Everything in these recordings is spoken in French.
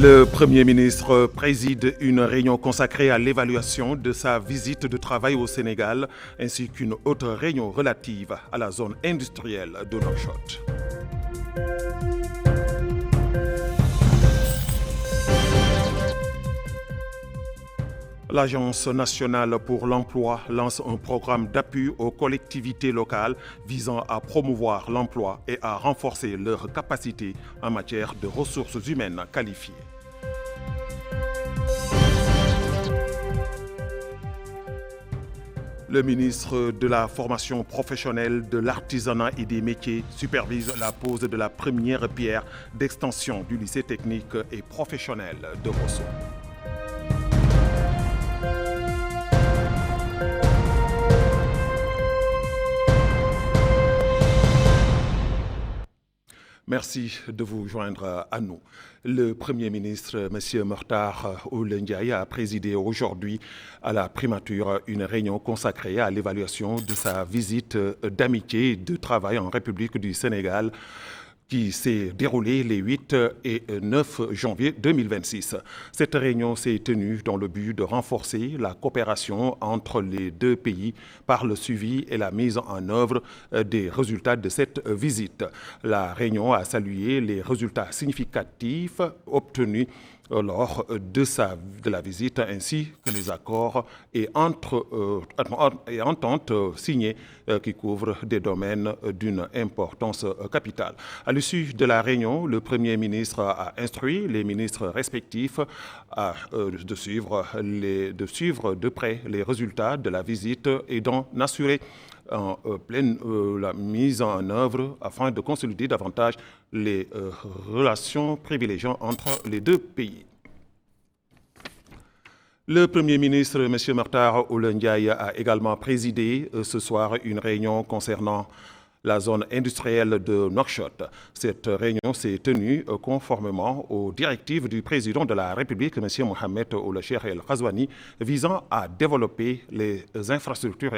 Le Premier ministre préside une réunion consacrée à l'évaluation de sa visite de travail au Sénégal, ainsi qu'une autre réunion relative à la zone industrielle de Nouakchott. L'Agence nationale pour l'emploi lance un programme d'appui aux collectivités locales visant à promouvoir l'emploi et à renforcer leurs capacités en matière de ressources humaines qualifiées. Le ministre de la Formation professionnelle, de l'artisanat et des métiers supervise la pose de la première pierre d'extension du lycée technique et professionnel de Rosso. Merci de vous joindre à nous. Le Premier ministre, M. Mokhtar Ould Ndiaye, a présidé aujourd'hui à la primature une réunion consacrée à l'évaluation de sa visite d'amitié et de travail en République du Sénégal qui s'est déroulée les 8 et 9 janvier 2026. Cette réunion s'est tenue dans le but de renforcer la coopération entre les deux pays par le suivi et la mise en œuvre des résultats de cette visite. La réunion a salué les résultats significatifs obtenus lors de la visite ainsi que les accords et ententes signés qui couvrent des domaines d'une importance capitale. À l'issue de la réunion, le Premier ministre a instruit les ministres respectifs de suivre de près les résultats de la visite et d'en assurer en pleine la mise en œuvre afin de consolider davantage les relations privilégiées entre les deux pays. Le Premier ministre, M. Mokhtar Ould Ndiaye, a également présidé ce soir une réunion concernant la zone industrielle de Nouakchott. Cette réunion s'est tenue conformément aux directives du président de la République, M. Mohamed Ould Cheikh El Ghazouani, visant à développer les infrastructures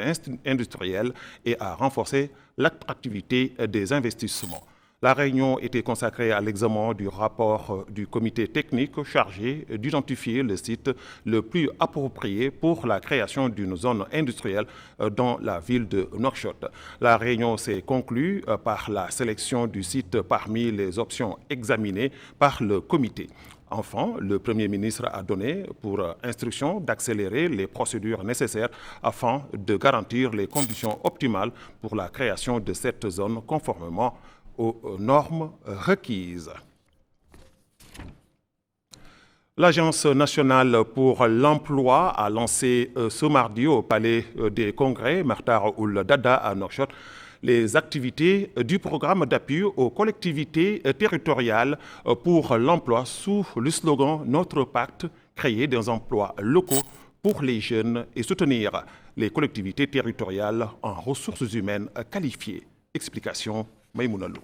industrielles et à renforcer l'attractivité des investissements. La réunion était consacrée à l'examen du rapport du comité technique chargé d'identifier le site le plus approprié pour la création d'une zone industrielle dans la ville de Nouakchott. La réunion s'est conclue par la sélection du site parmi les options examinées par le comité. Enfin, le Premier ministre a donné pour instruction d'accélérer les procédures nécessaires afin de garantir les conditions optimales pour la création de cette zone conformément aux normes requises. L'Agence nationale pour l'emploi a lancé ce mardi au Palais des Congrès, Makhtar Ould Dada à Nouakchott, les activités du programme d'appui aux collectivités territoriales pour l'emploi sous le slogan « Notre pacte, créer des emplois locaux pour les jeunes et soutenir les collectivités territoriales en ressources humaines qualifiées ». Explication Maïmouna Lo.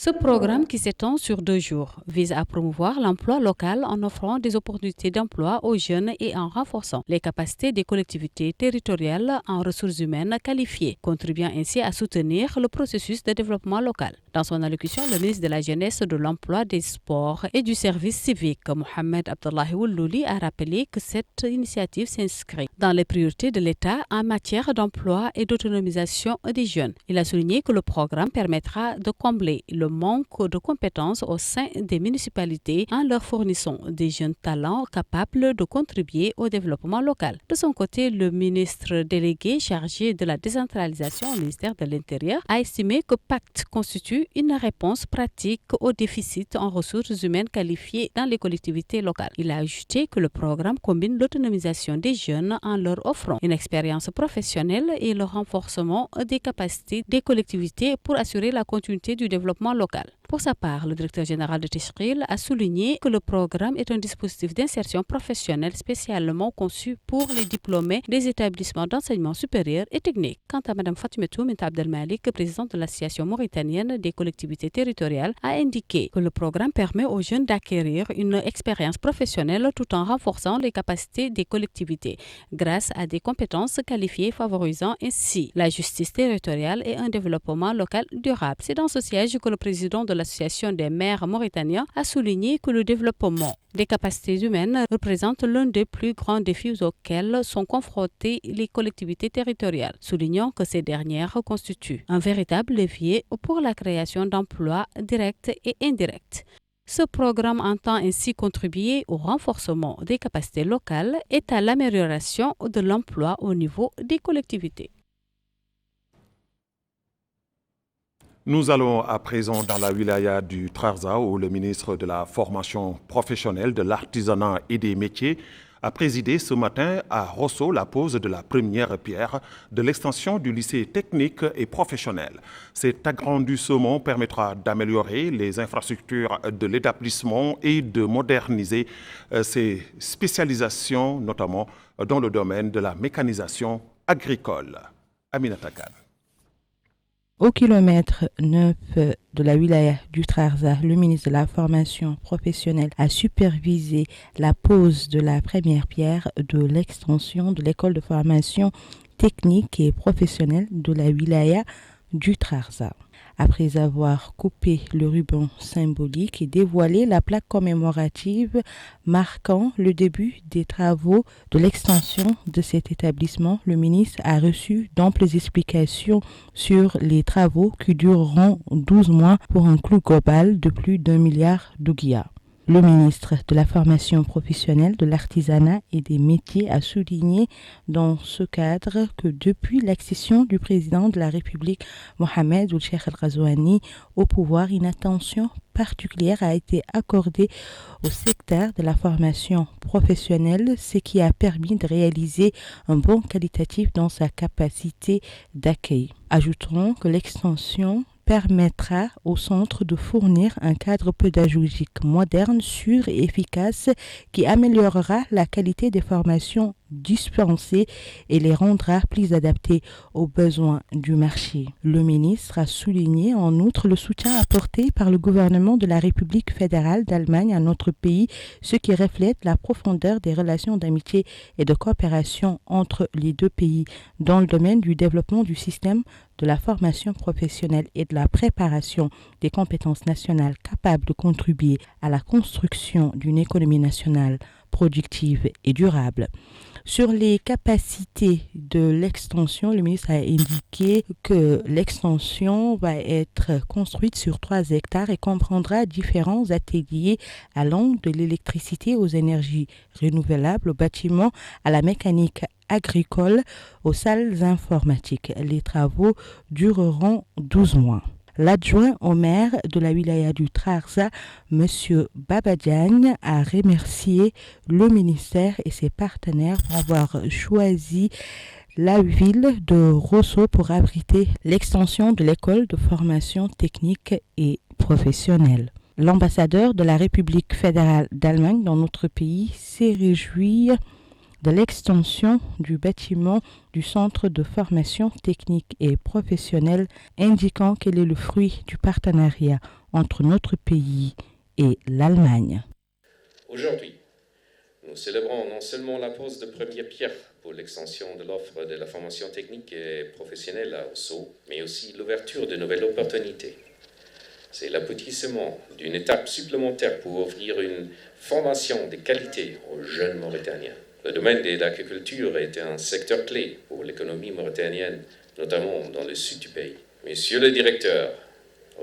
Ce programme, qui s'étend sur 2 jours, vise à promouvoir l'emploi local en offrant des opportunités d'emploi aux jeunes et en renforçant les capacités des collectivités territoriales en ressources humaines qualifiées, contribuant ainsi à soutenir le processus de développement local. Dans son allocution, le ministre de la Jeunesse, de l'Emploi, des Sports et du Service civique, Mohamed Abdullahi Wullouli, a rappelé que cette initiative s'inscrit dans les priorités de l'État en matière d'emploi et d'autonomisation des jeunes. Il a souligné que le programme permettra de combler le manque de compétences au sein des municipalités en leur fournissant des jeunes talents capables de contribuer au développement local. De son côté, le ministre délégué chargé de la décentralisation au ministère de l'Intérieur a estimé que Pacte constitue une réponse pratique au déficit en ressources humaines qualifiées dans les collectivités locales. Il a ajouté que le programme combine l'autonomisation des jeunes en leur offrant une expérience professionnelle et le renforcement des capacités des collectivités pour assurer la continuité du développement local. Pour sa part, le directeur général de Tishril a souligné que le programme est un dispositif d'insertion professionnelle spécialement conçu pour les diplômés des établissements d'enseignement supérieur et technique. Quant à Mme Fatimetou Mint Abdelmalik, présidente de l'Association mauritanienne des collectivités territoriales, a indiqué que le programme permet aux jeunes d'acquérir une expérience professionnelle tout en renforçant les capacités des collectivités grâce à des compétences qualifiées favorisant ainsi la justice territoriale et un développement local durable. C'est dans ce siège que le président de l'Association des maires mauritaniens, a souligné que le développement des capacités humaines représente l'un des plus grands défis auxquels sont confrontées les collectivités territoriales, soulignant que ces dernières constituent un véritable levier pour la création d'emplois directs et indirects. Ce programme entend ainsi contribuer au renforcement des capacités locales et à l'amélioration de l'emploi au niveau des collectivités. Nous allons à présent dans la wilaya du Trarza où le ministre de la Formation professionnelle, de l'Artisanat et des Métiers a présidé ce matin à Rosso la pose de la première pierre de l'extension du lycée technique et professionnel. Cet agrandissement permettra d'améliorer les infrastructures de l'établissement et de moderniser ses spécialisations, notamment dans le domaine de la mécanisation agricole. Aminata Kane. Au kilomètre 9 de la wilaya du Trarza, le ministre de la Formation professionnelle a supervisé la pose de la première pierre de l'extension de l'école de formation technique et professionnelle de la wilaya du Trarza. Après avoir coupé le ruban symbolique et dévoilé la plaque commémorative marquant le début des travaux de l'extension de cet établissement, le ministre a reçu d'amples explications sur les travaux qui dureront 12 mois pour un coût global de plus d'1 milliard d'ouguiya. Le ministre de la Formation professionnelle, de l'Artisanat et des Métiers a souligné dans ce cadre que depuis l'accession du président de la République, Mohamed Ould Cheikh Al Ghazouani, au pouvoir, une attention particulière a été accordée au secteur de la formation professionnelle, ce qui a permis de réaliser un bond qualitatif dans sa capacité d'accueil. Ajoutons que l'extension permettra au centre de fournir un cadre pédagogique moderne, sûr et efficace qui améliorera la qualité des formations dispensées et les rendra plus adaptées aux besoins du marché. Le ministre a souligné en outre le soutien apporté par le gouvernement de la République fédérale d'Allemagne à notre pays, ce qui reflète la profondeur des relations d'amitié et de coopération entre les deux pays dans le domaine du développement du système de la formation professionnelle et de la préparation des compétences nationales capables de contribuer à la construction d'une économie nationale productive et durable. Sur les capacités de l'extension, le ministre a indiqué que l'extension va être construite sur 3 hectares et comprendra différents ateliers allant de l'électricité aux énergies renouvelables, aux bâtiments, à la mécanique agricole, aux salles informatiques. Les travaux dureront 12 mois. L'adjoint au maire de la wilaya du Trarza, M. Baba Diagne, a remercié le ministère et ses partenaires pour avoir choisi la ville de Rosso pour abriter l'extension de l'école de formation technique et professionnelle. L'ambassadeur de la République fédérale d'Allemagne dans notre pays s'est réjoui de l'extension du bâtiment du centre de formation technique et professionnelle, indiquant qu'elle est le fruit du partenariat entre notre pays et l'Allemagne. Aujourd'hui, nous célébrons non seulement la pose de première pierre pour l'extension de l'offre de la formation technique et professionnelle à Rosso, mais aussi l'ouverture de nouvelles opportunités. C'est l'aboutissement d'une étape supplémentaire pour offrir une formation de qualité aux jeunes Mauritaniens. Le domaine de l'agriculture est un secteur clé pour l'économie mauritanienne, notamment dans le sud du pays. Monsieur le directeur,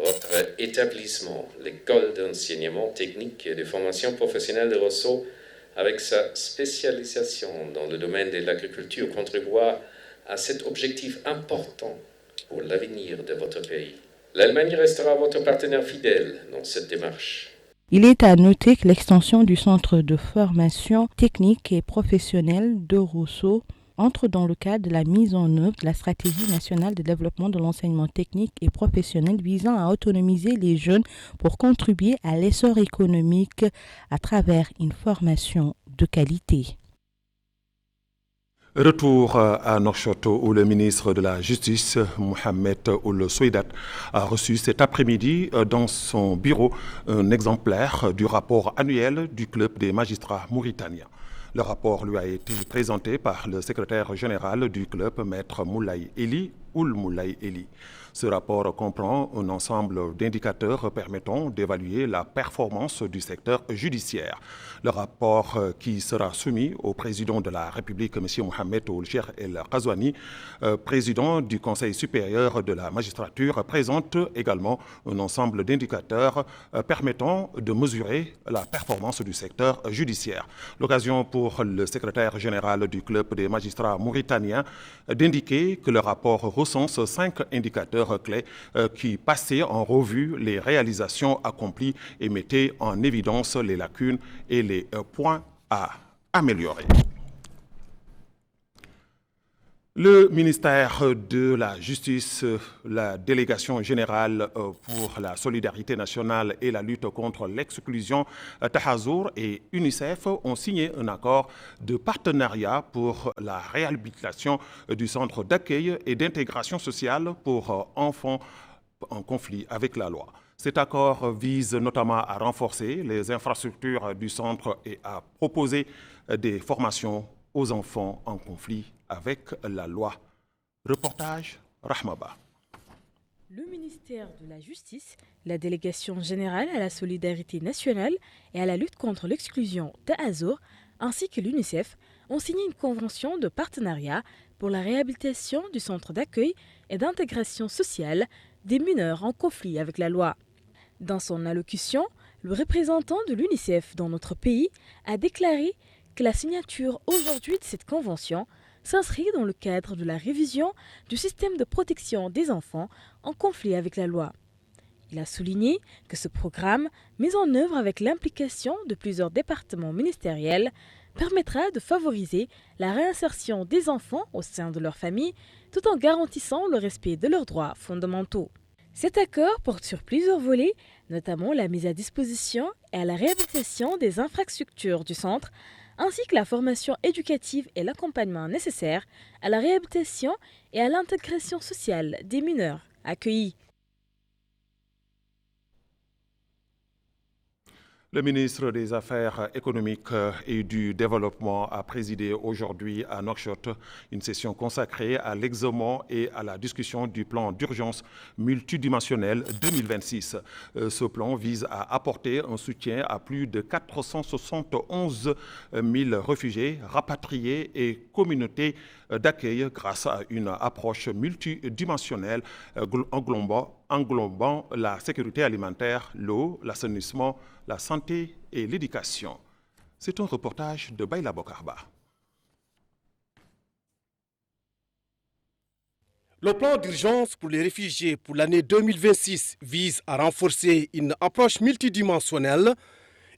votre établissement, l'école d'enseignement technique et de formation professionnelle de Rosso, avec sa spécialisation dans le domaine de l'agriculture, contribuera à cet objectif important pour l'avenir de votre pays. L'Allemagne restera votre partenaire fidèle dans cette démarche. Il est à noter que l'extension du centre de formation technique et professionnelle de Rosso entre dans le cadre de la mise en œuvre de la stratégie nationale de développement de l'enseignement technique et professionnel visant à autonomiser les jeunes pour contribuer à l'essor économique à travers une formation de qualité. Retour à Nouakchott où le ministre de la Justice, Mohamed Ould Soueidat, a reçu cet après-midi dans son bureau un exemplaire du rapport annuel du Club des magistrats mauritaniens. Le rapport lui a été présenté par le secrétaire général du club, Maître Moulay Eli, Ould Moulay Eli. Ce rapport comprend un ensemble d'indicateurs permettant d'évaluer la performance du secteur judiciaire. Le rapport qui sera soumis au président de la République, M. Mohamed Ould Cheikh El Ghazouani, président du Conseil supérieur de la magistrature, présente également un ensemble d'indicateurs permettant de mesurer la performance du secteur judiciaire. L'occasion pour le secrétaire général du Club des magistrats mauritaniens d'indiquer que le rapport recense 5 indicateurs clés qui passaient en revue les réalisations accomplies et mettaient en évidence les lacunes et les points à améliorer. Le ministère de la Justice, la Délégation générale pour la solidarité nationale et la lutte contre l'exclusion, Tahazour et UNICEF ont signé un accord de partenariat pour la réhabilitation du centre d'accueil et d'intégration sociale pour enfants en conflit avec la loi. Cet accord vise notamment à renforcer les infrastructures du centre et à proposer des formations aux enfants en conflit avec la loi. Reportage Rahmaba. Le ministère de la Justice, la Délégation générale à la solidarité nationale et à la lutte contre l'exclusion Tahazour, ainsi que l'UNICEF, ont signé une convention de partenariat pour la réhabilitation du centre d'accueil et d'intégration sociale des mineurs en conflit avec la loi. Dans son allocution, le représentant de l'UNICEF dans notre pays a déclaré que la signature aujourd'hui de cette convention s'inscrit dans le cadre de la révision du système de protection des enfants en conflit avec la loi. Il a souligné que ce programme, mis en œuvre avec l'implication de plusieurs départements ministériels, permettra de favoriser la réinsertion des enfants au sein de leur famille tout en garantissant le respect de leurs droits fondamentaux. Cet accord porte sur plusieurs volets, notamment la mise à disposition et à la réhabilitation des infrastructures du centre, ainsi que la formation éducative et l'accompagnement nécessaires à la réhabilitation et à l'intégration sociale des mineurs accueillis. Le ministre des Affaires économiques et du Développement a présidé aujourd'hui à Nouakchott une session consacrée à l'examen et à la discussion du plan d'urgence multidimensionnel 2026. Ce plan vise à apporter un soutien à plus de 471 000 réfugiés, rapatriés et communautés d'accueil grâce à une approche multidimensionnelle englobant la sécurité alimentaire, l'eau, l'assainissement, la santé et l'éducation. C'est un reportage de Baïla Bokarba. Le plan d'urgence pour les réfugiés pour l'année 2026 vise à renforcer une approche multidimensionnelle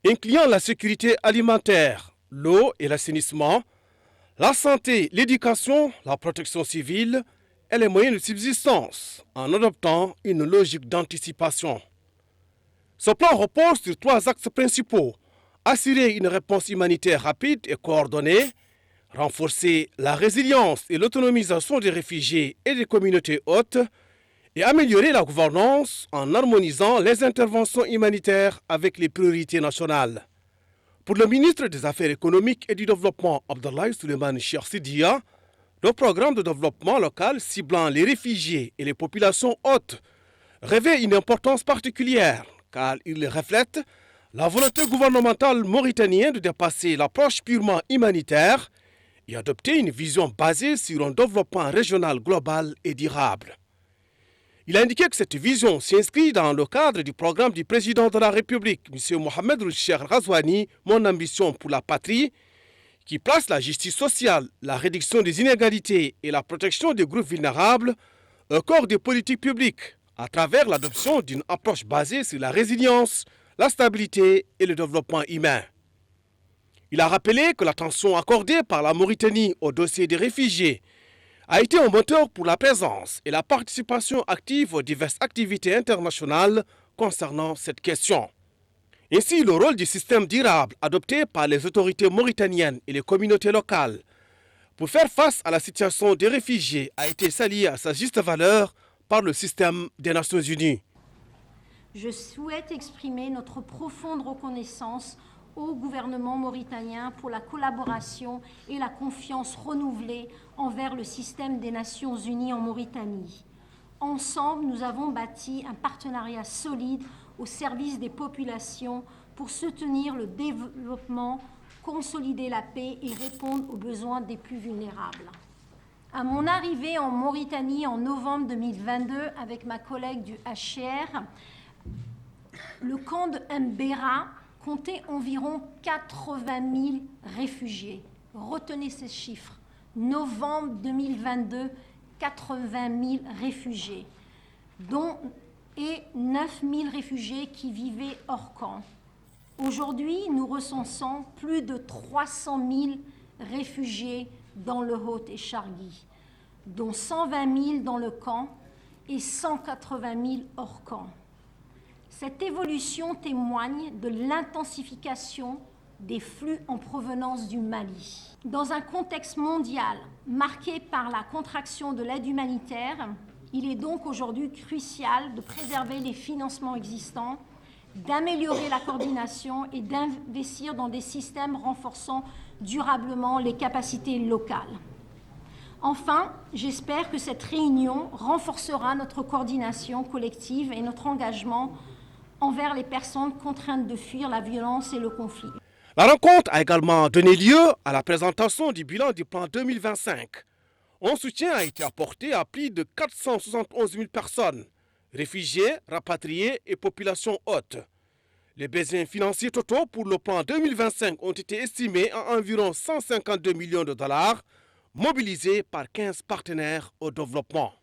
incluant la sécurité alimentaire, l'eau et l'assainissement, la santé, l'éducation, la protection civile et les moyens de subsistance en adoptant une logique d'anticipation. Ce plan repose sur 3 axes principaux: assurer une réponse humanitaire rapide et coordonnée, renforcer la résilience et l'autonomisation des réfugiés et des communautés hôtes, et améliorer la gouvernance en harmonisant les interventions humanitaires avec les priorités nationales. Pour le ministre des Affaires économiques et du Développement, Abdoulaye Souleymane Cheikh Sidiya, le programme de développement local ciblant les réfugiés et les populations hôtes revêt une importance particulière, car il reflète la volonté gouvernementale mauritanienne de dépasser l'approche purement humanitaire et adopter une vision basée sur un développement régional global et durable. Il a indiqué que cette vision s'inscrit dans le cadre du programme du président de la République, M. Mohamed Ould Cheikh El Ghazouani, Mon ambition pour la patrie, qui place la justice sociale, la réduction des inégalités et la protection des groupes vulnérables au cœur des politiques publiques, à travers l'adoption d'une approche basée sur la résilience, la stabilité et le développement humain. Il a rappelé que l'attention accordée par la Mauritanie au dossier des réfugiés a été un moteur pour la présence et la participation active aux diverses activités internationales concernant cette question. Ainsi, le rôle du système durable adopté par les autorités mauritaniennes et les communautés locales pour faire face à la situation des réfugiés a été salué à sa juste valeur par le système des Nations Unies. Je souhaite exprimer notre profonde reconnaissance au gouvernement mauritanien pour la collaboration et la confiance renouvelée envers le système des Nations Unies en Mauritanie. Ensemble, nous avons bâti un partenariat solide au service des populations pour soutenir le développement, consolider la paix et répondre aux besoins des plus vulnérables. À mon arrivée en Mauritanie en novembre 2022 avec ma collègue du HCR, le camp de Mbera comptait environ 80 000 réfugiés. Retenez ces chiffres. Novembre 2022, 80 000 réfugiés, dont 9 000 réfugiés qui vivaient hors camp. Aujourd'hui, nous recensons plus de 300 000 réfugiés dans le Haut et Chargui, dont 120 000 dans le camp et 180 000 hors camp. Cette évolution témoigne de l'intensification des flux en provenance du Mali. Dans un contexte mondial marqué par la contraction de l'aide humanitaire, il est donc aujourd'hui crucial de préserver les financements existants, d'améliorer la coordination et d'investir dans des systèmes renforçant durablement les capacités locales. Enfin, j'espère que cette réunion renforcera notre coordination collective et notre engagement envers les personnes contraintes de fuir la violence et le conflit. La rencontre a également donné lieu à la présentation du bilan du plan 2025. Un soutien a été apporté à plus de 471 000 personnes, réfugiés, rapatriés et populations hautes. Les besoins financiers totaux pour le plan 2025 ont été estimés à environ 152 millions de dollars, mobilisés par 15 partenaires au développement.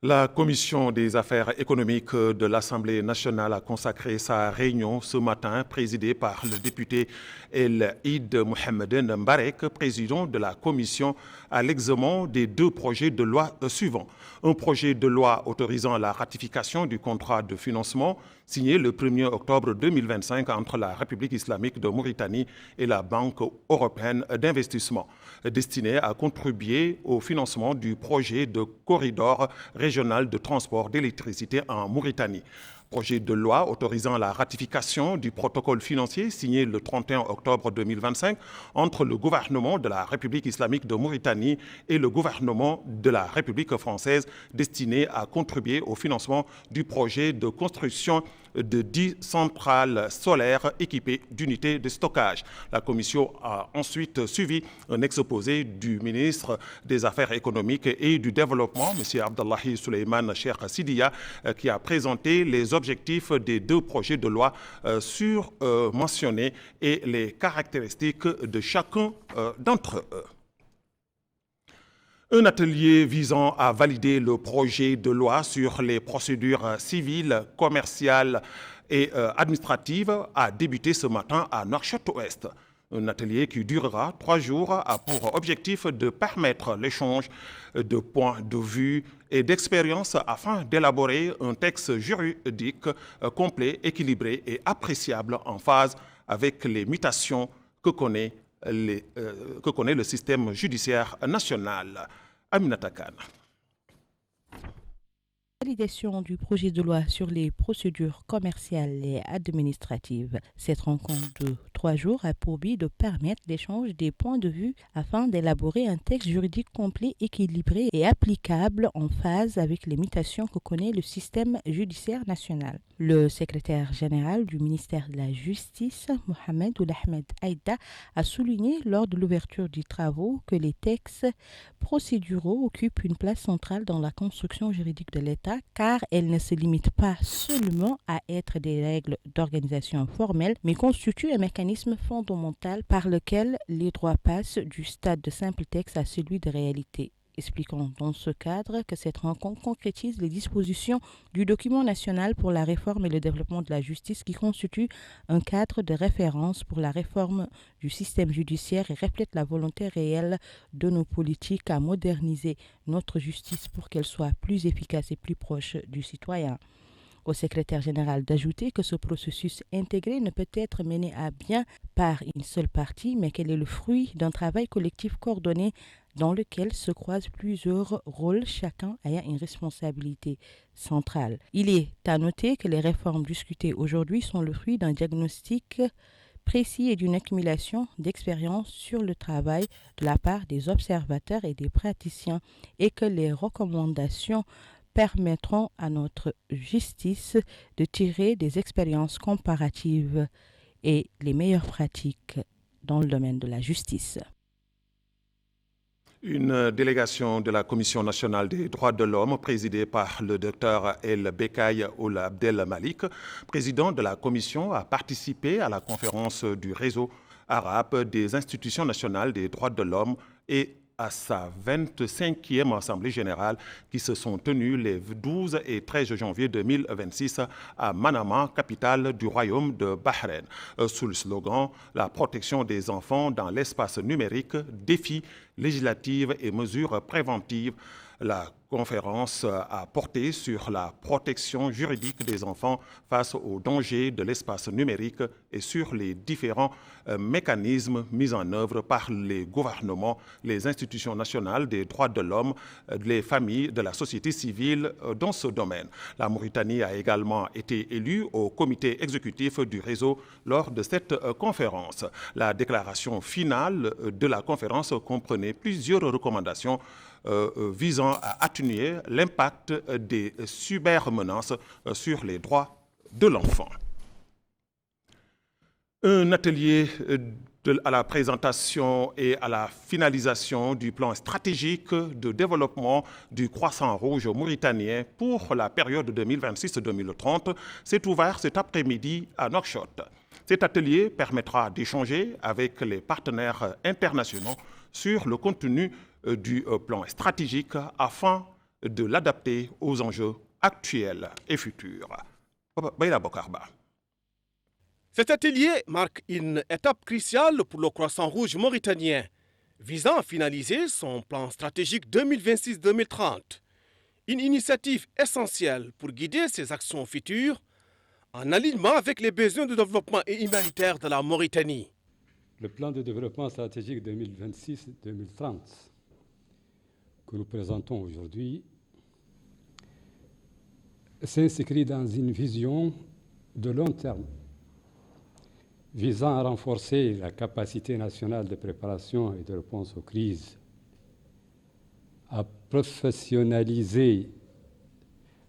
La Commission des affaires économiques de l'Assemblée nationale a consacré sa réunion ce matin, présidée par le député El Eid Mohamed Mbarek, président de la Commission, à l'examen des deux projets de loi suivants. Un projet de loi autorisant la ratification du contrat de financement signé le 1er octobre 2025 entre la République islamique de Mauritanie et la Banque européenne d'investissement, destiné à contribuer au financement du projet de corridor régional de transport d'électricité en Mauritanie. Projet de loi autorisant la ratification du protocole financier signé le 31 octobre 2025 entre le gouvernement de la République islamique de Mauritanie et le gouvernement de la République française, destiné à contribuer au financement du projet de construction de 10 centrales solaires équipées d'unités de stockage. La commission a ensuite suivi un exposé du ministre des Affaires économiques et du Développement, M. Abdallahi Souleymane Cheikh Sidiya, qui a présenté les objectifs des deux projets de loi surmentionnés et les caractéristiques de chacun d'entre eux. Un atelier visant à valider le projet de loi sur les procédures civiles, commerciales et administratives a débuté ce matin à Nouakchott-Ouest. Un atelier qui durera 3 jours a pour objectif de permettre l'échange de points de vue et d'expériences afin d'élaborer un texte juridique complet, équilibré et appréciable en phase avec les mutations que connaît le système judiciaire national. Aminata Khan. Validation du projet de loi sur les procédures commerciales et administratives. Cette rencontre de 3 jours a pour but de permettre l'échange des points de vue afin d'élaborer un texte juridique complet, équilibré et applicable en phase avec les mutations que connaît le système judiciaire national. Le secrétaire général du ministère de la Justice, Mohamed Ould-Ahmed Aïda, a souligné lors de l'ouverture des travaux que les textes procéduraux occupent une place centrale dans la construction juridique de l'État, car elles ne se limitent pas seulement à être des règles d'organisation formelles, mais constituent un mécanisme fondamental par lequel les droits passent du stade de simple texte à celui de réalité. Expliquons dans ce cadre que cette rencontre concrétise les dispositions du document national pour la réforme et le développement de la justice qui constitue un cadre de référence pour la réforme du système judiciaire et reflète la volonté réelle de nos politiques à moderniser notre justice pour qu'elle soit plus efficace et plus proche du citoyen. Au secrétaire général d'ajouter que ce processus intégré ne peut être mené à bien par une seule partie, mais qu'elle est le fruit d'un travail collectif coordonné dans lequel se croisent plusieurs rôles, chacun ayant une responsabilité centrale. Il est à noter que les réformes discutées aujourd'hui sont le fruit d'un diagnostic précis et d'une accumulation d'expérience sur le travail de la part des observateurs et des praticiens et que les recommandations permettront à notre justice de tirer des expériences comparatives et les meilleures pratiques dans le domaine de la justice. Une délégation de la Commission nationale des droits de l'homme, présidée par le Dr El Bekkay Ould Abdel Malik, président de la Commission, a participé à la conférence du réseau arabe des institutions nationales des droits de l'homme et à sa 25e Assemblée générale qui se sont tenues les 12 et 13 janvier 2026 à Manama, capitale du Royaume de Bahreïn. Sous le slogan « La protection des enfants dans l'espace numérique, défis législatifs et mesures préventives », la conférence a porté sur la protection juridique des enfants face aux dangers de l'espace numérique et sur les différents mécanismes mis en œuvre par les gouvernements, les institutions nationales des droits de l'homme, les familles de la société civile dans ce domaine. La Mauritanie a également été élue au comité exécutif du réseau lors de cette conférence. La déclaration finale de la conférence comprenait plusieurs recommandations visant à atténuer l'impact des cybermenaces sur les droits de l'enfant. Un atelier à la présentation et à la finalisation du plan stratégique de développement du Croissant Rouge mauritanien pour la période 2026-2030 s'est ouvert cet après-midi à Nouakchott. Cet atelier permettra d'échanger avec les partenaires internationaux sur le contenu du plan stratégique afin de l'adapter aux enjeux actuels et futurs. Baïla Bokarba. Cet atelier marque une étape cruciale pour le Croissant Rouge mauritanien, visant à finaliser son plan stratégique 2026-2030. Une initiative essentielle pour guider ses actions futures en alignement avec les besoins de développement et humanitaire de la Mauritanie. Le plan de développement stratégique 2026-2030 que nous présentons aujourd'hui s'inscrit dans une vision de long terme visant à renforcer la capacité nationale de préparation et de réponse aux crises, à professionnaliser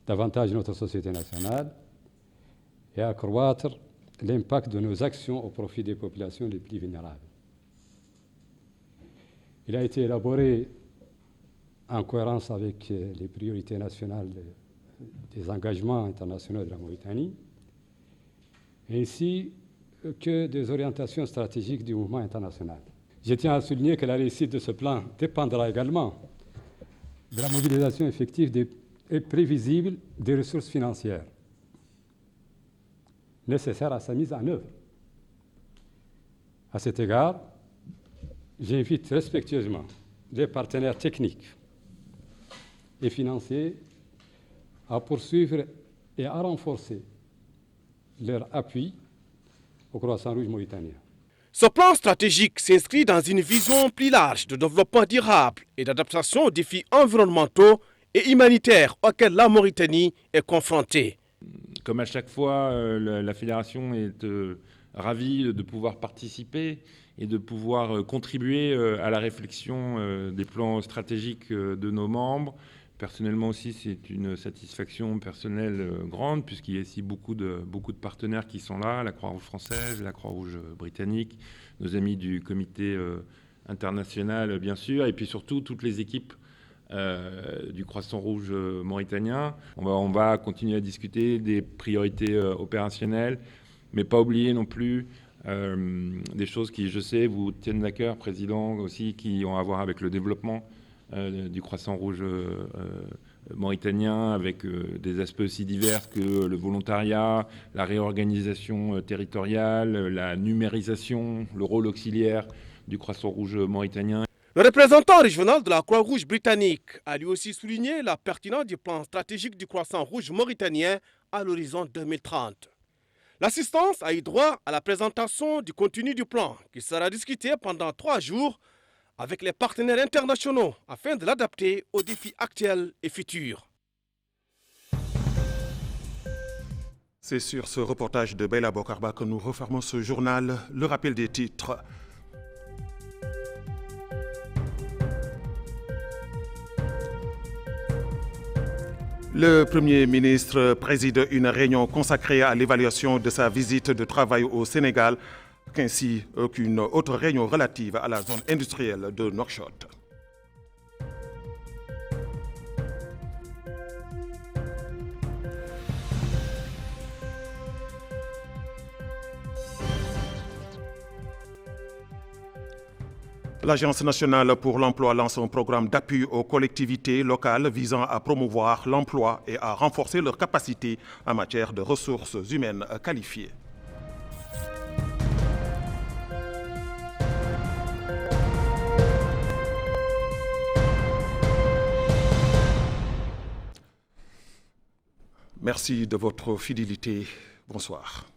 davantage notre société nationale et à accroître l'impact de nos actions au profit des populations les plus vulnérables. Il a été élaboré en cohérence avec les priorités nationales des engagements internationaux de la Mauritanie, ainsi que des orientations stratégiques du mouvement international. Je tiens à souligner que la réussite de ce plan dépendra également de la mobilisation effective et prévisible des ressources financières nécessaires à sa mise en œuvre. À cet égard, j'invite respectueusement les partenaires techniques et financiers à poursuivre et à renforcer leur appui au Croissant Rouge mauritanien. Ce plan stratégique s'inscrit dans une vision plus large de développement durable et d'adaptation aux défis environnementaux et humanitaires auxquels la Mauritanie est confrontée. Comme à chaque fois, la fédération est ravie de pouvoir participer et de pouvoir contribuer à la réflexion des plans stratégiques de nos membres. Personnellement aussi, c'est une satisfaction personnelle grande puisqu'il y a ici beaucoup de partenaires qui sont là, la Croix-Rouge française, la Croix-Rouge britannique, nos amis du comité international bien sûr, et puis surtout toutes les équipes du Croissant Rouge mauritanien. On va continuer à discuter des priorités opérationnelles, mais pas oublier non plus des choses qui, je sais, vous tiennent à cœur, Président, aussi, qui ont à voir avec le développement du Croissant Rouge mauritanien, avec des aspects aussi divers que le volontariat, la réorganisation territoriale, la numérisation, le rôle auxiliaire du Croissant Rouge mauritanien. Le représentant régional de la Croix-Rouge britannique a lui aussi souligné la pertinence du plan stratégique du Croissant Rouge mauritanien à l'horizon 2030. L'assistance a eu droit à la présentation du contenu du plan qui sera discuté pendant 3 jours avec les partenaires internationaux afin de l'adapter aux défis actuels et futurs. C'est sur ce reportage de Bella Bokarba que nous refermons ce journal. Le rappel des titres. Le Premier ministre préside une réunion consacrée à l'évaluation de sa visite de travail au Sénégal, ainsi qu'une autre réunion relative à la zone industrielle de Nouakchott. L'Agence nationale pour l'emploi lance un programme d'appui aux collectivités locales visant à promouvoir l'emploi et à renforcer leurs capacités en matière de ressources humaines qualifiées. Merci de votre fidélité. Bonsoir.